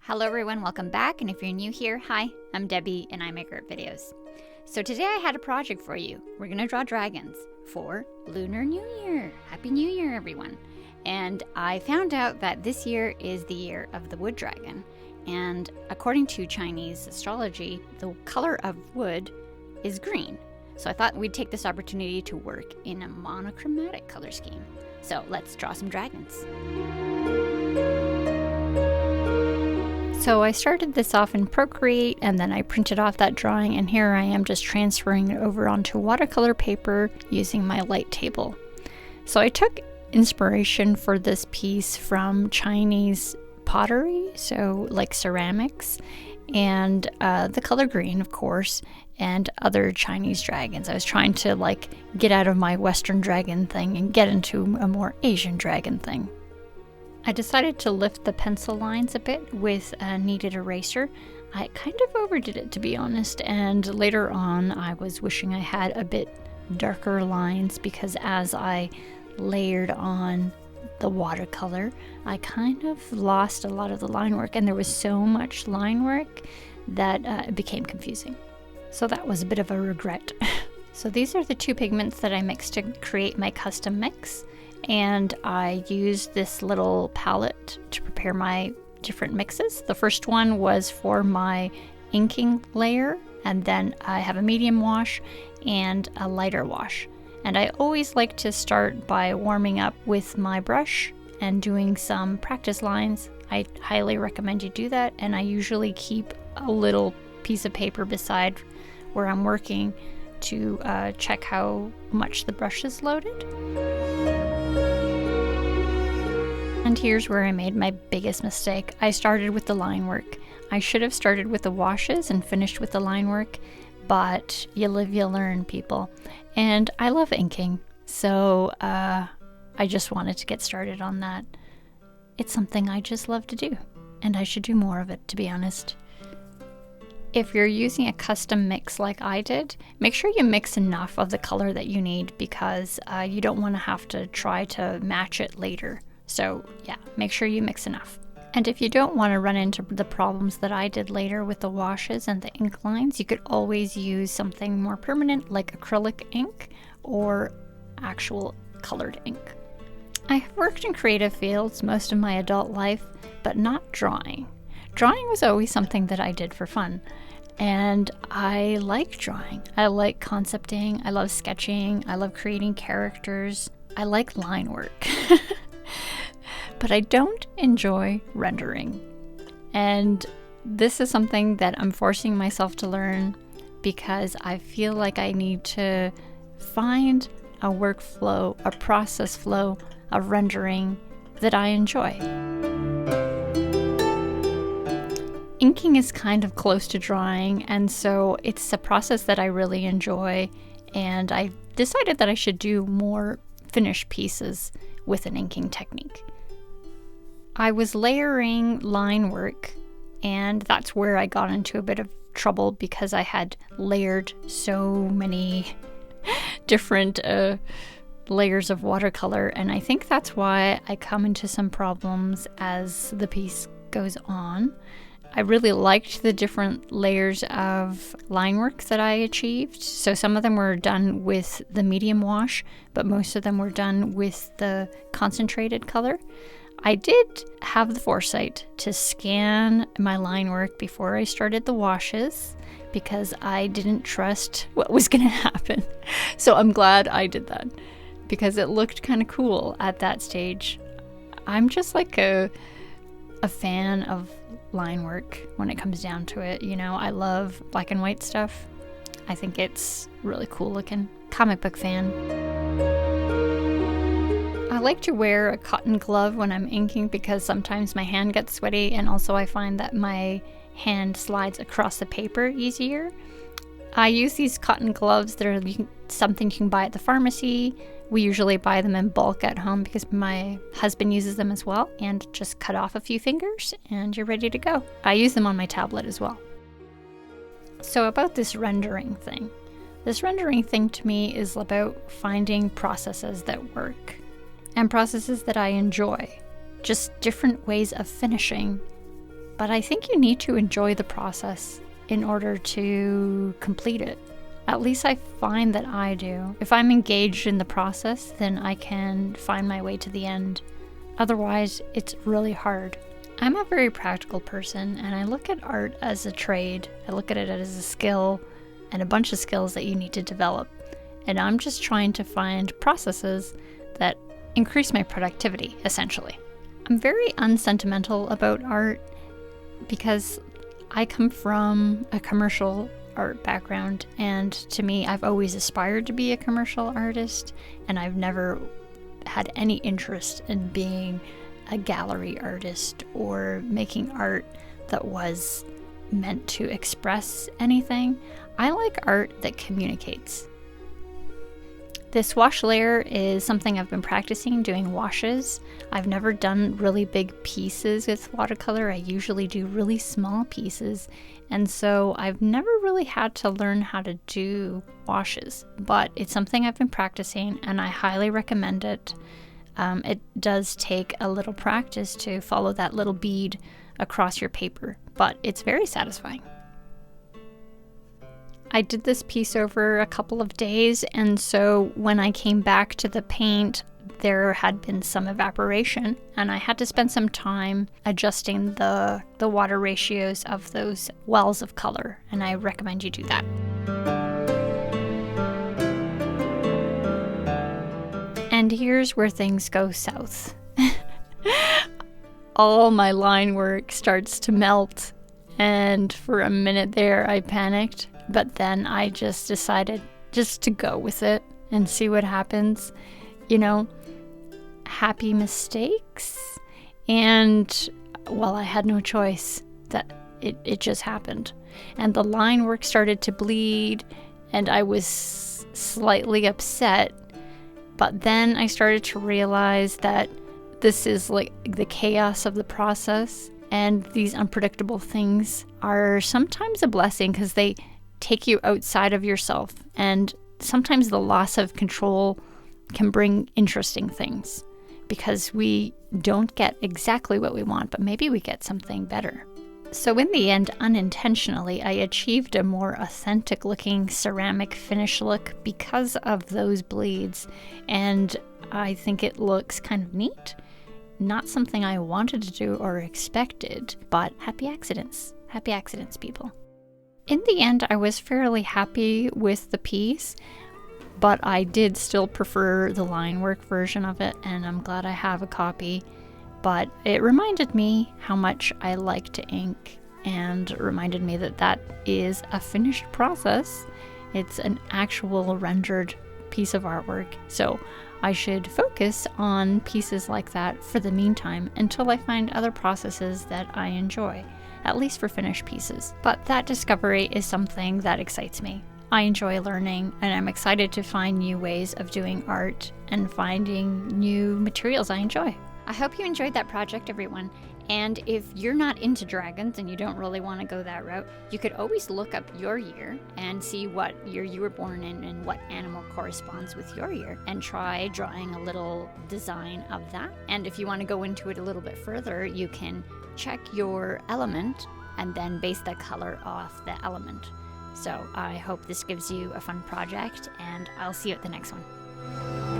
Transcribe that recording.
Hello everyone, welcome back, and if you're new here, hi, I'm Debbie and I make art videos. So today I had a project for you. We're gonna draw dragons for Lunar New Year. Happy New Year, everyone. And I found out that this year is the year of the wood dragon. And according to Chinese astrology, the color of wood is green. So I thought we'd take this opportunity to work in a monochromatic color scheme. So let's draw some dragons. So I started this off in Procreate and then I printed off that drawing, and here I am just transferring it over onto watercolor paper using my light table. So I took inspiration for this piece from Chinese pottery, so like ceramics, and the color green, of course, and other Chinese dragons. I was trying to get out of my Western dragon thing and get into a more Asian dragon thing. I decided to lift the pencil lines a bit with a kneaded eraser. I kind of overdid it, to be honest, and later on I was wishing I had a bit darker lines because as I layered on the watercolor, I kind of lost a lot of the line work, and there was so much line work that it became confusing. So that was a bit of a regret. So these are the two pigments that I mixed to create my custom mix. And I used this little palette to prepare my different mixes. The first one was for my inking layer, and then I have a medium wash and a lighter wash. And I always like to start by warming up with my brush and doing some practice lines. I highly recommend you do that, and I usually keep a little piece of paper beside where I'm working to check how much the brush is loaded. And here's where I made my biggest mistake. I started with the line work. I should have started with the washes and finished with the line work, but you live, you learn, people. And I love inking, so I just wanted to get started on that. It's something I just love to do, and I should do more of it, to be honest. If you're using a custom mix like I did, make sure you mix enough of the color that you need because you don't want to have to try to match it later. So yeah, make sure you mix enough. And if you don't want to run into the problems that I did later with the washes and the ink lines, you could always use something more permanent like acrylic ink or actual colored ink. I have worked in creative fields most of my adult life, but not drawing. Drawing was always something that I did for fun. And I like drawing. I like concepting. I love sketching. I love creating characters. I like line work. But I don't enjoy rendering. And this is something that I'm forcing myself to learn because I feel like I need to find a workflow, a process flow of rendering that I enjoy. Inking is kind of close to drawing, and so it's a process that I really enjoy, and I decided that I should do more finished pieces with an inking technique. I was layering line work, and that's where I got into a bit of trouble because I had layered so many different layers of watercolor, and I think that's why I come into some problems as the piece goes on. I really liked the different layers of line work that I achieved. So some of them were done with the medium wash, but most of them were done with the concentrated color. I did have the foresight to scan my line work before I started the washes because I didn't trust what was going to happen. So I'm glad I did that because it looked kind of cool at that stage. I'm just like a fan of line work when it comes down to it. You know, I love black and white stuff. I think it's really cool looking. Comic book fan. I like to wear a cotton glove when I'm inking because sometimes my hand gets sweaty, and also I find that my hand slides across the paper easier. I use these cotton gloves that are something you can buy at the pharmacy. We usually buy them in bulk at home because my husband uses them as well, and just cut off a few fingers and you're ready to go. I use them on my tablet as well. So about this rendering thing. This rendering thing to me is about finding processes that work and processes that I enjoy. Just different ways of finishing but I think you need to enjoy the process in order to complete it. At least I find that I do. If I'm engaged in the process, then I can find my way to the end. Otherwise, it's really hard. I'm a very practical person, and I look at art as a trade. I look at it as a skill and a bunch of skills that you need to develop. And I'm just trying to find processes that increase my productivity, essentially. I'm very unsentimental about art because I come from a commercial art background, and to me, I've always aspired to be a commercial artist, and I've never had any interest in being a gallery artist or making art that was meant to express anything. I like art that communicates. This wash layer is something I've been practicing doing washes. I've never done really big pieces with watercolor. I usually do really small pieces, and so I've never really had to learn how to do washes, but it's something I've been practicing and I highly recommend it. It does take a little practice to follow that little bead across your paper, but it's very satisfying. I did this piece over a couple of days, and so when I came back to the paint, there had been some evaporation, and I had to spend some time adjusting the water ratios of those wells of color, and I recommend you do that. And here's where things go south. All my line work starts to melt, and for a minute there I panicked, but then I just decided just to go with it and see what happens. You know, happy mistakes, and well, I had no choice. That it just happened, and the line work started to bleed, and I was slightly upset. But then I started to realize that this is like the chaos of the process, and these unpredictable things are sometimes a blessing because they take you outside of yourself, and sometimes the loss of control can bring interesting things because we don't get exactly what we want, but maybe we get something better. So in the end, unintentionally, I achieved a more authentic looking ceramic finish look because of those bleeds, and I think it looks kind of neat. Not something I wanted to do or expected, but happy accidents. Happy accidents, people. In the end, I was fairly happy with the piece, but I did still prefer the line work version of it, and I'm glad I have a copy. But it reminded me how much I like to ink, and reminded me that that is a finished process. It's an actual rendered piece of artwork. So I should focus on pieces like that for the meantime until I find other processes that I enjoy, at least for finished pieces. But that discovery is something that excites me. I enjoy learning, and I'm excited to find new ways of doing art and finding new materials I enjoy. I hope you enjoyed that project, everyone. And if you're not into dragons and you don't really want to go that route, you could always look up your year and see what year you were born in and what animal corresponds with your year, and try drawing a little design of that. And if you want to go into it a little bit further, you can check your element and then base the color off the element. So I hope this gives you a fun project, and I'll see you at the next one.